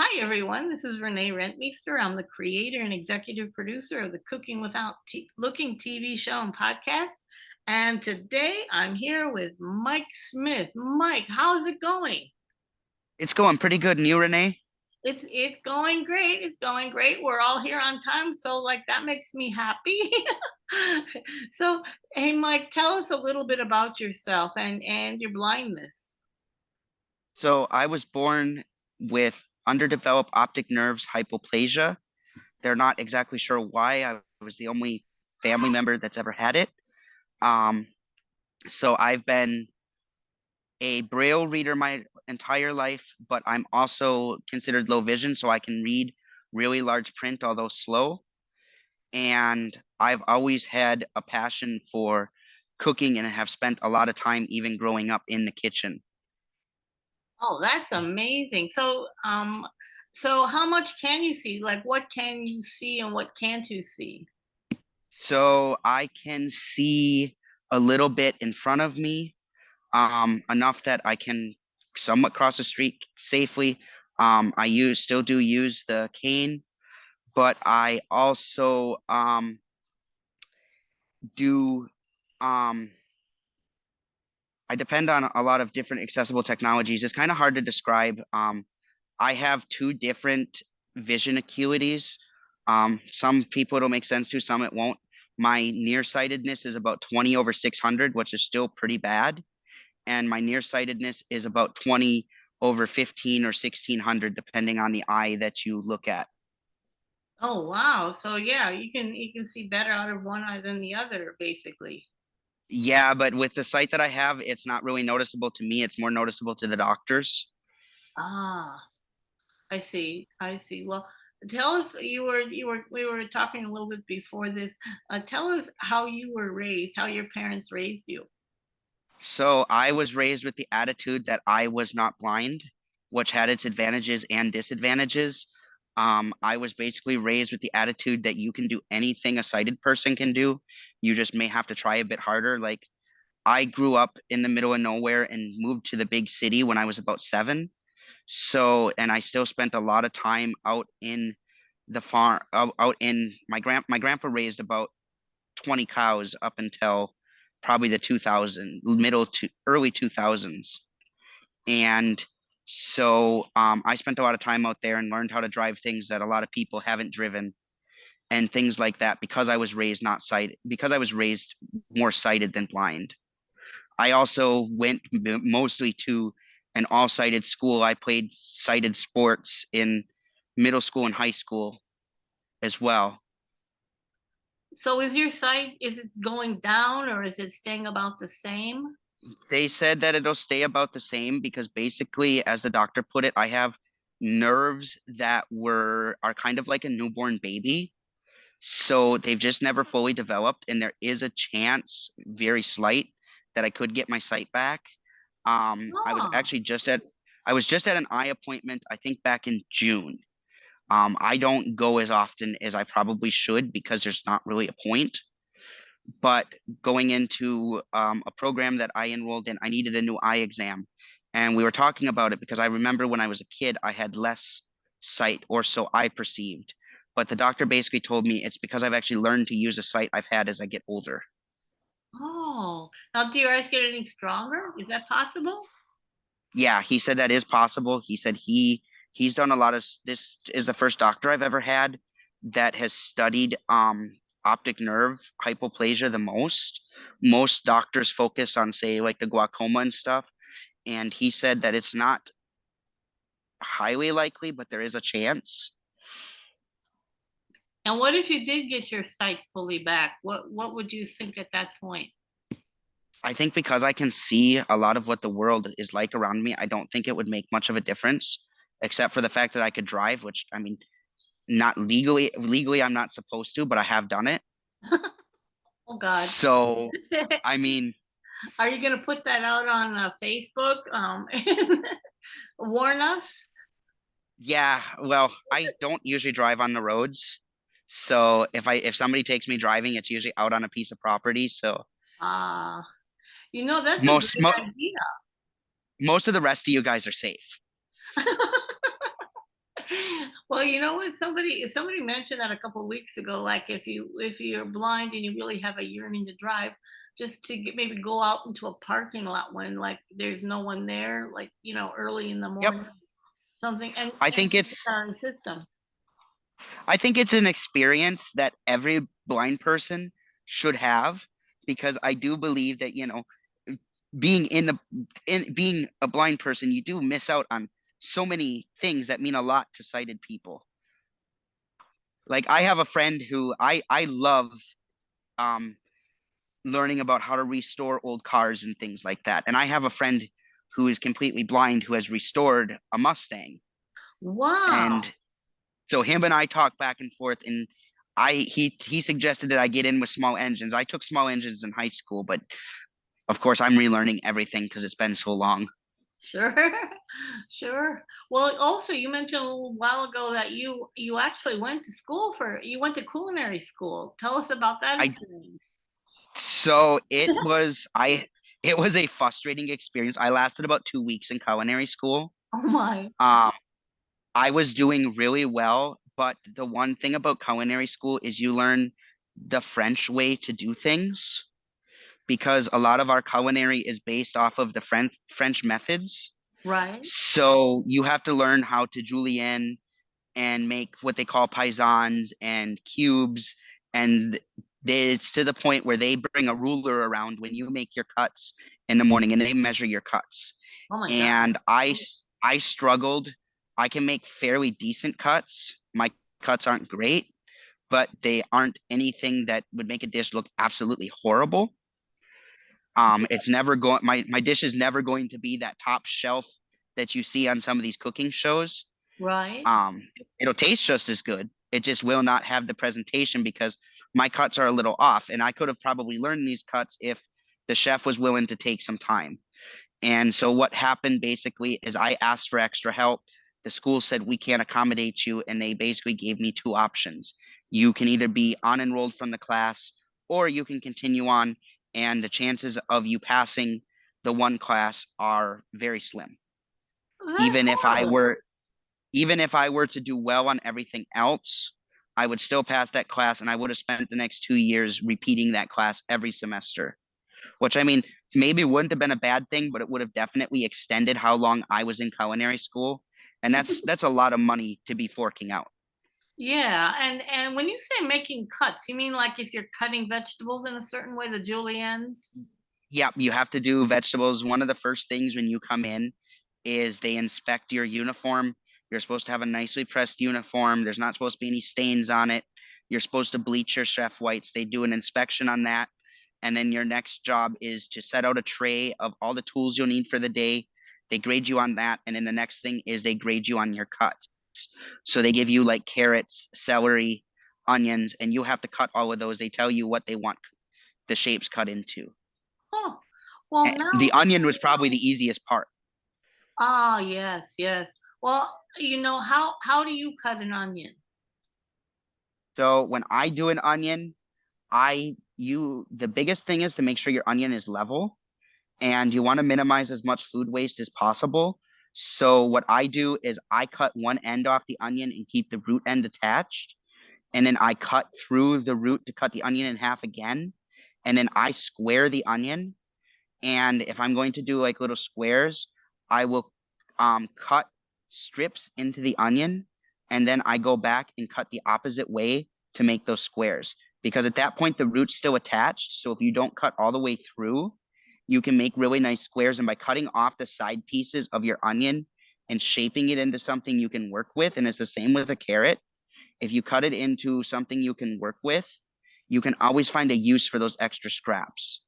Hi, everyone. This is Renee Rentmeester. I'm the creator and executive producer of the Cooking Without Looking TV show and podcast. And today I'm here with Mike Smith. Mike, how's it going? It's going pretty good. And you, Renee? It's going great. It's going great. We're all here on time, so like that makes me happy. So, hey, Mike, tell us a little bit about yourself and your blindness. So I was born with underdeveloped optic nerves hypoplasia. They're not exactly sure why. I was the only family member that's ever had it. Um, so I've been a Braille reader my entire life, but I'm also considered low vision, so I can read really large print, although slow. And I've always had a passion for cooking and have spent a lot of time even growing up in the kitchen. Oh, that's amazing. So how much can you see? Like, what can you see and what can't you see? So I can see a little bit in front of me, enough that I can somewhat cross the street safely. I still do use the cane, but I also do um I depend on a lot of different accessible technologies. It's kind of hard to describe. I have two different vision acuities. Some people it'll make sense to, some it won't. My nearsightedness is about 20 over 600, which is still pretty bad. And my nearsightedness is about 20 over 15 or 1600, depending on the eye that you look at. Oh, wow. So yeah, you can see better out of one eye than the other, basically. Yeah, but with the sight that I have, it's not really noticeable to me. It's more noticeable to the doctors. Ah, I see. I see. Well, tell us you were we were talking a little bit before this. Tell us how you were raised, how your parents raised you. So I was raised with the attitude that I was not blind, which had its advantages and disadvantages. I was basically raised with the attitude that you can do anything a sighted person can do. You just may have to try a bit harder. Like I grew up in the middle of nowhere and moved to the big city when I was about 7. So, and I still spent a lot of time out in the farm, out in my grandpa raised about 20 cows up until probably the 2000 middle to early 2000s. And so I spent a lot of time out there and learned how to drive things that a lot of people haven't driven and things like that because I was raised not sighted, because I was raised more sighted than blind. I also went mostly to an all sighted school. I played sighted sports in middle school and high school as well. So is your sight, is it going down or is it staying about the same? They said that it'll stay about the same because basically, as the doctor put it, I have nerves that are kind of like a newborn baby. So they've just never fully developed, and there is a chance, very slight, that I could get my sight back. Oh. I was just at an eye appointment, I think back in June. I don't go as often as I probably should because there's not really a point. But going into a program that I enrolled in, I needed a new eye exam. And we were talking about it because I remember when I was a kid, I had less sight, or so I perceived. But the doctor basically told me it's because I've actually learned to use a sight I've had as I get older. Oh. Now do your eyes get any stronger? Is that possible? Yeah, he said that is possible. He said he's done a lot of this is the first doctor I've ever had that has studied optic nerve hypoplasia the most. Most doctors focus on say like the glaucoma and stuff, and he said that it's not highly likely, but there is a chance. And what if you did get your sight fully back? What would you think at that point? I think because I can see a lot of what the world is like around me, I don't think it would make much of a difference, except for the fact that I could drive, which I mean, not legally I'm not supposed to, but I have done it. Oh God. So, I mean, Are you going to put that out on Facebook and warn us? yeah, well, I don't usually drive on the roads. So if somebody takes me driving, it's usually out on a piece of property. So Uh, that's a most great mo idea. most of the rest of you guys are safe. Well, you know what? Somebody mentioned that a couple weeks ago. Like if you're blind and you really have a yearning to drive, just to maybe go out into a parking lot when like there's no one there, like early in the Yep. morning, something, I and think it's our system. I think it's an experience that every blind person should have, because I do believe that, being being a blind person, you do miss out on so many things that mean a lot to sighted people. Like I have a friend who I love um learning about how to restore old cars and things like that. And I have a friend who is completely blind who has restored a Mustang. And Wow. so him and I talk back and forth, and he suggested that I get in with small engines. I took small engines in high school, but of course I'm relearning everything because it's been so long. Sure. Sure. Well, also you mentioned a little while ago that you actually went to culinary school. Tell us about that I experience. so it was a frustrating experience. I lasted about 2 weeks in culinary school. Oh my. Um, I was doing really well, but the one thing about culinary school is you learn the French way to do things, because a lot of our culinary is based off of the French methods. Right. So you have to learn how to julienne and make what they call paisans and cubes, and it's to the point where they bring a ruler around when you make your cuts in the morning, and they measure your cuts. Oh my God. And I struggled. I can make fairly decent cuts. My cuts aren't great, but they aren't anything that would make a dish look absolutely horrible. It's never going my dish is never going to be that top shelf that you see on some of these cooking shows. Right. Um, it'll taste just as good. It just will not have the presentation because my cuts are a little off, and I could have probably learned these cuts if the chef was willing to take some time. And so what happened basically is I asked for extra help. The school said we can't accommodate you, and they basically gave me two options. You can either be unenrolled from the class, or you can continue on, and the chances of you passing the one class are very slim. Oh, that's Even if I horrible. were even if I were to do well on everything else, I would still pass that class, and I would have spent the next 2 years repeating that class every semester. Which, I mean, maybe wouldn't have been a bad thing, but it would have definitely extended how long I was in culinary school. And that's a lot of money to be forking out. Yeah, and when you say making cuts, you mean like if you're cutting vegetables in a certain way, the juliennes? Yep, you have to do vegetables. One of the first things when you come in is they inspect your uniform. You're supposed to have a nicely pressed uniform. There's not supposed to be any stains on it. You're supposed to bleach your chef whites. They do an inspection on that. And then your next job is to set out a tray of all the tools you'll need for the day. They grade you on that. And then the next thing is they grade you on your cuts. So they give you like carrots, celery, onions, and you have to cut all of those. They tell you what they want the shapes cut into. Oh, well The now. onion was probably the easiest part. Ah, yes, yes. Well, how do you cut an onion? So when I do an onion, the biggest thing is to make sure your onion is level, and you want to minimize as much food waste as possible. So what I do is I cut one end off the onion and keep the root end attached, and then I cut through the root to cut the onion in half again, and then I square the onion. And if I'm going to do like little squares, I will cut strips into the onion, and then I go back and cut the opposite way to make those squares. Because at that point, the root's still attached. So if you don't cut all the way through, you can make really nice squares. And by cutting off the side pieces of your onion and shaping it into something you can work with, and it's the same with a carrot, if you cut it into something you can work with, you can always find a use for those extra scraps.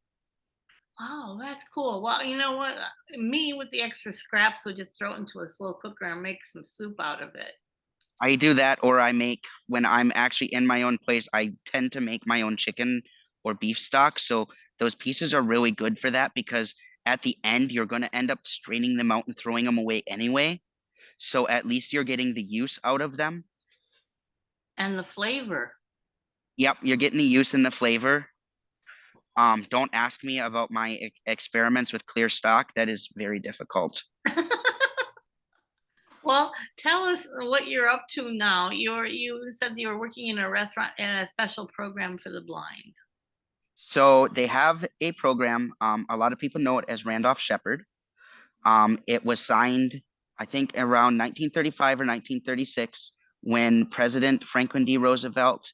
Oh, that's cool. Well, you know what? Me with the extra scraps would just throw it into a slow cooker and make some soup out of it. I do that, or I make when I'm actually in my own place, I tend to make my own chicken or beef stock. So those pieces are really good for that because at the end, you're going to end up straining them out and throwing them away anyway. So at least you're getting the use out of them. And the flavor. Yep, you're getting the use and the flavor. Don't ask me about my experiments with clear stock. That is very difficult. Well, tell us what you're up to now. You said you were working in a restaurant and a special program for the blind. So they have a program. A lot of people know it as Randolph Shepherd. It was signed, I think, around 1935 or 1936 when President Franklin D. Roosevelt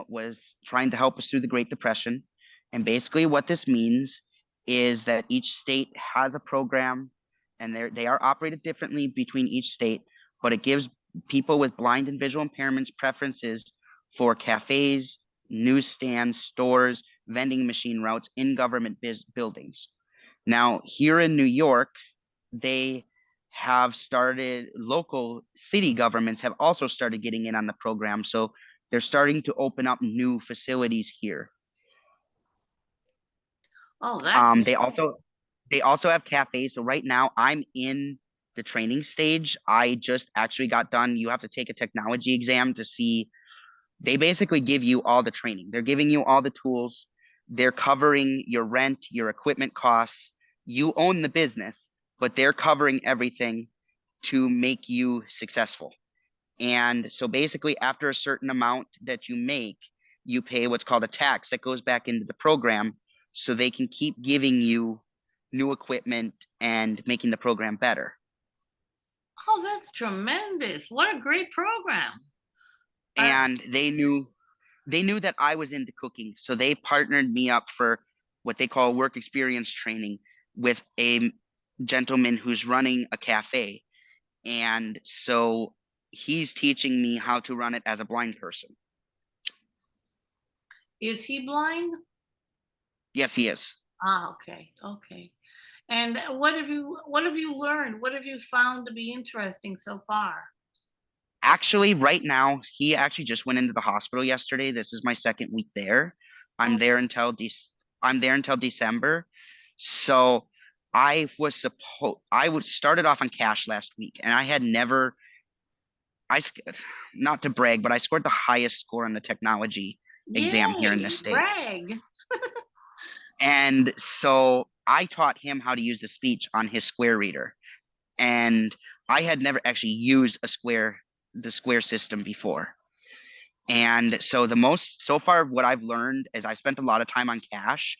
was trying to help us through the Great Depression. And basically, what this means is that each state has a program, and they are operated differently between each state, but it gives people with blind and visual impairments preferences for cafes, newsstands, stores, vending machine routes in government buildings. Now, here in New York, they have started, local city governments have also started getting in on the program. So they're starting to open up new facilities here. Oh, that's They also have cafes. So right now I'm in the training stage. I just actually got done. You have to take a technology exam to see. They basically give you all the training. They're giving you all the tools. They're covering your rent, your equipment costs. You own the business, but they're covering everything to make you successful. And so basically, after a certain amount that you make, you pay what's called a tax that goes back into the program so they can keep giving you new equipment and making the program better. oh, that's tremendous. What a great program. Uh, And they knew that I was into cooking, so they partnered me up for what they call work experience training with a gentleman who's running a cafe. And so he's teaching me how to run it as a blind person. is he blind? Yes, he is. Ah, okay, okay. And what have you learned? What have you found to be interesting so far? Actually, right now, he actually just went into the hospital yesterday. This is my second week there. I'm Oh, there until I'm there until December. So I was started off on cash last week, and I had never I sc- not to brag, but I scored the highest score on the technology exam here in the yay, state. brag. And so I taught him how to use the speech on his Square reader. And I had never actually used the Square system before. And so so far what I've learned is I spent a lot of time on cash,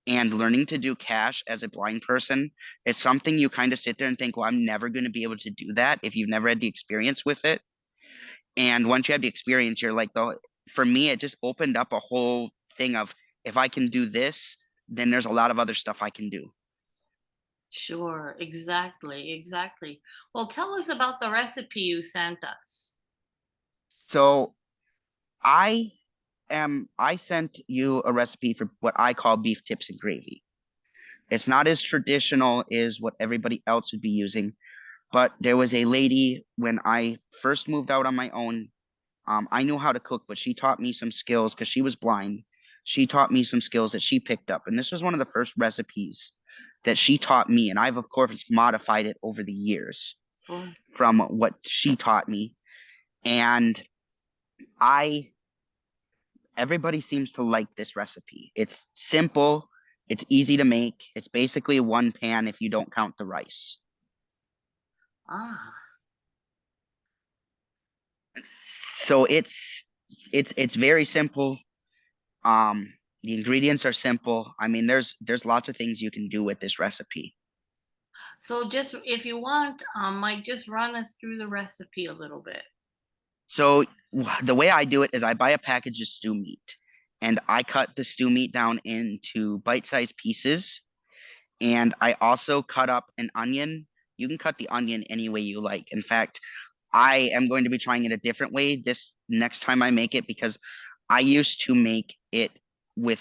and learning to do cash as a blind person. It's something you kind of sit there and think, well, I'm never going to be able to do that if you've never had the experience with it. And once you have the experience, you're like, for me, it just opened up a whole thing of, if I can do this, then there's a lot of other stuff I can do. Sure, exactly, exactly. Well, tell us about the recipe you sent us. So I sent you a recipe for what I call beef tips and gravy. It's not as traditional as what everybody else would be using, but there was a lady when I first moved out on my own. I knew how to cook, but she taught me some skills because she was blind. She taught me some skills that she picked up, and this was one of the first recipes that she taught me, and I've of course modified it over the years Sure. from what she taught me. And I everybody seems to like this recipe. It's simple, it's easy to make. It's basically one pan if you don't count the rice. Ah, So it's very simple. Um, the ingredients are simple. I mean, there's lots of things you can do with this recipe. so just if you want, Mike, just run us through the recipe a little bit. So the way I do it is I buy a package of stew meat, and I cut the stew meat down into bite-sized pieces. And I also cut up an onion. You can cut the onion any way you like. In fact, I am going to be trying it a different way this next time I make it, because I used to make it with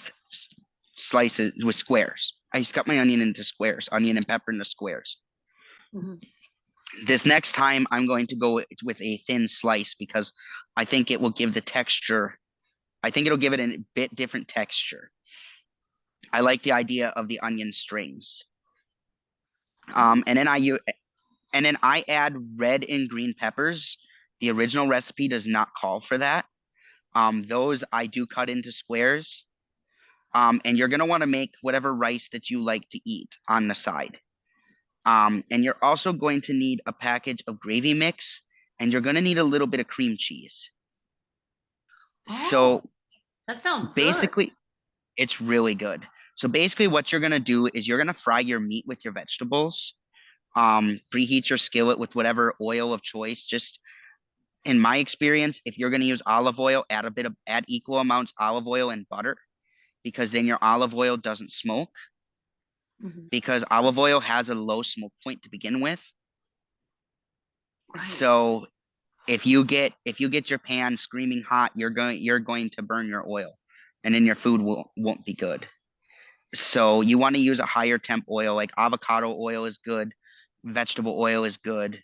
slices with squares. I used to cut my onion into squares, onion and pepper into squares. Mhm. This next time I'm going to go with a thin slice because I think it will give the texture. I think it'll give it a bit different texture. I like the idea of the onion strings. Oh, And then I add red and green peppers. The original recipe does not call for that. Those I do cut into squares. And you're gonna want to make whatever rice that you like to eat on the side. And you're also going to need a package of gravy mix, and you're going to need a little bit of cream cheese. Oh, So that sounds good. basically, it's really good. So basically, what you're going to do is you're going to fry your meat with your vegetables. Preheat your skillet with whatever oil of choice. Just in my experience, if you're going to use olive oil, add equal amounts olive oil and butter, because then your olive oil doesn't smoke, Mhm. because olive oil has a low smoke point to begin with. Right. So if you get your pan screaming hot, you're going to burn your oil, and then your food won't be good. So you want to use a higher temp oil, like avocado oil is good, vegetable oil is good.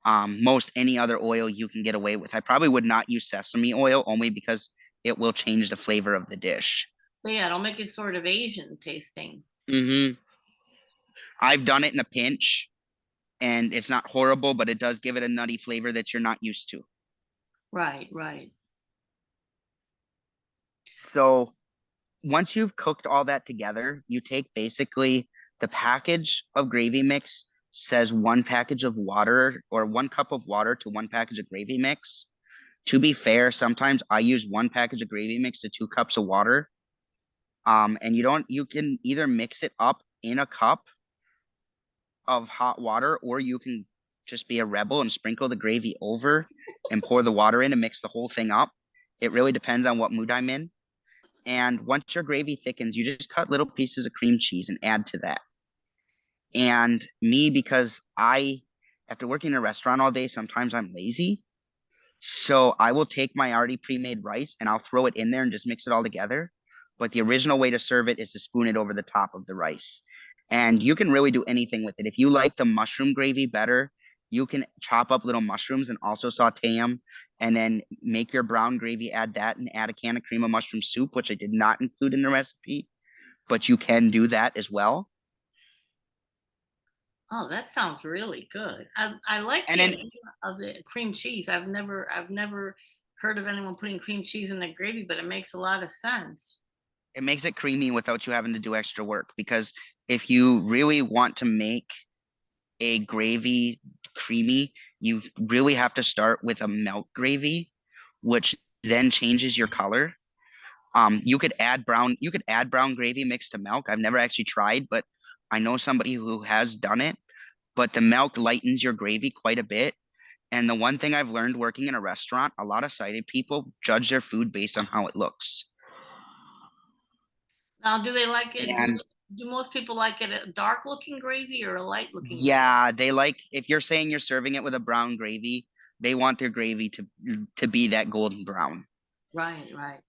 Most any other oil you can get away with. I probably would not use sesame oil only because it will change the flavor of the dish. But yeah, it'll make it sort of Asian tasting. hmm I've done it in a pinch, and it's not horrible, but it does give it a nutty flavor that you're not used to. Right, right. So once you've cooked all that together, you take basically the package of gravy mix says one package of water or 1 cup of water to one package of gravy mix. To be fair, sometimes I use one package of gravy mix to 2 cups of water. And you can either mix it up in a cup of hot water, or you can just be a rebel and sprinkle the gravy over and pour the water in and mix the whole thing up. It really depends on what mood I'm in. And once your gravy thickens, you just cut little pieces of cream cheese and add to that. And me, because after working in a restaurant all day, sometimes I'm lazy. So I will take my already pre-made rice and I'll throw it in there and just mix it all together. But the original way to serve it is to spoon it over the top of the rice. And you can really do anything with it. If you like the mushroom gravy better, you can chop up little mushrooms and also saute them, and then make your brown gravy, add that, and add a can of cream of mushroom soup, which I did not include in the recipe, but you can do that as well. Oh, that sounds really good. I like And the then idea of the cream cheese. I've never heard of anyone putting cream cheese in their gravy, but it makes a lot of sense. it makes it creamy without you having to do extra work, because if you really want to make a gravy creamy, you really have to start with a milk gravy, which then changes your color. You could add brown gravy mixed to milk. I've never actually tried, but I know somebody who has done it. But the milk lightens your gravy quite a bit. And the one thing I've learned working in a restaurant, a lot of sighted people judge their food based on how it looks. Now, do they like it? And Do most people like it a dark looking gravy or a light looking gravy? yeah, they like, if you're saying you're serving it with a brown gravy, they want their gravy to be that golden brown. Right, right.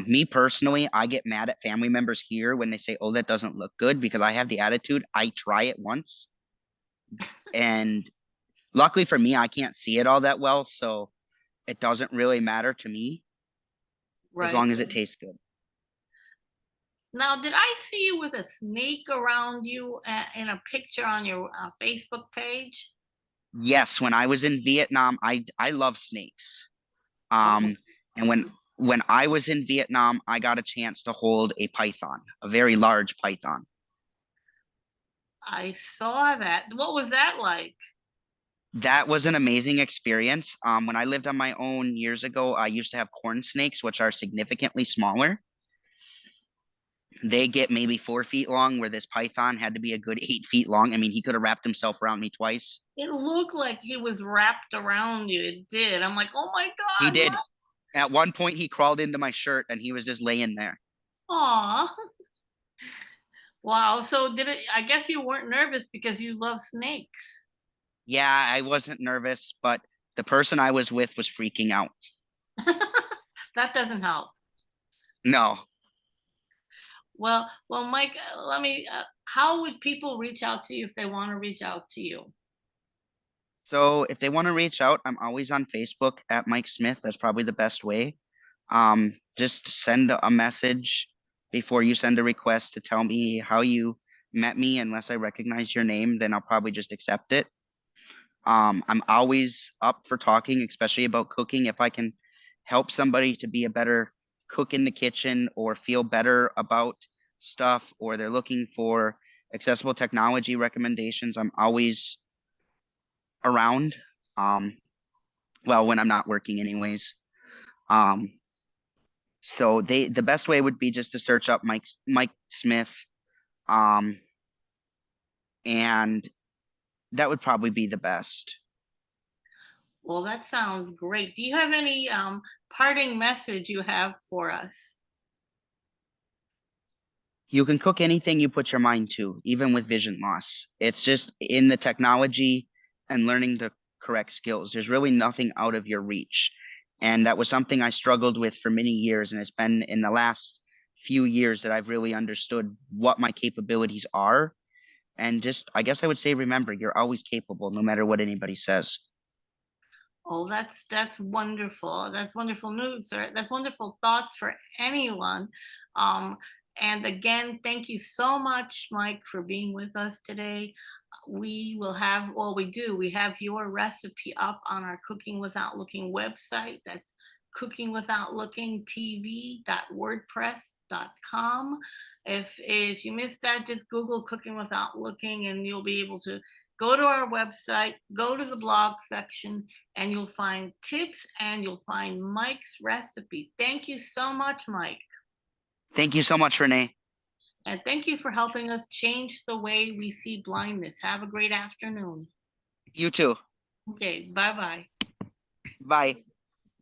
Me personally, I get mad at family members here when they say, "Oh, that doesn't look good," because I have the attitude. I try it once, and luckily for me, I can't see it all that well, so it doesn't really matter to me as Right. long as it tastes good. Now, did I see you with a snake around you in a picture on your Facebook page? Yes, when I was in Vietnam, I love snakes. Oh, Um, and when I was in Vietnam, I got a chance to hold a python, a very large python. I saw that. What was that like? That was an amazing experience. When I lived on my own years ago, I used to have corn snakes, which are significantly smaller. They get maybe 4 feet long, where this python had to be a good 8 feet long. I mean, he could have wrapped himself around me twice. It looked like he was wrapped around you. It did. I'm like, oh my He God. did. At one point, he crawled into my shirt and he was just laying there. Aw. Wow. So did it, I guess you weren't nervous because you love snakes. Yeah, I wasn't nervous, but the person I was with was freaking out. That doesn't help. No. Well, Mike, how would people reach out to you if they want to reach out to you? So if they want to reach out, I'm always on Facebook at Mike Smith. That's probably the best way. Just send a message before you send a request to tell me how you met me. Unless I recognize your name, then I'll probably just accept it. I'm always up for talking, especially about cooking. If I can help somebody to be a better cook in the kitchen or feel better about stuff, or they're looking for accessible technology recommendations. I'm always around. Well, when I'm not working anyways. Um, so the best way would be just to search up Mike Smith. Um, and that would probably be the best. Well, that sounds great. Do you have any parting message you have for us? You can cook anything you put your mind to, even with vision loss. It's just in the technology and learning the correct skills. There's really nothing out of your reach. And that was something I struggled with for many years. And it's been in the last few years that I've really understood what my capabilities are. And just, I guess I would say, remember, you're always capable, no matter what anybody says. Oh, that's wonderful. That's wonderful news, sir. That's wonderful thoughts for anyone. Um, and again, thank you so much, Mike, for being with us today. We will have, well, we do. We have your recipe up on our Cooking Without Looking website. That's cookingwithoutlookingtv.wordpress.com. If you missed that, just Google Cooking Without Looking, and you'll be able to go to our website, go to the blog section, and you'll find tips and you'll find Mike's recipe. Thank you so much, Mike. Thank you so much, Renee. And thank you for helping us change the way we see blindness. Have a great afternoon. You too. Okay, bye-bye. Bye.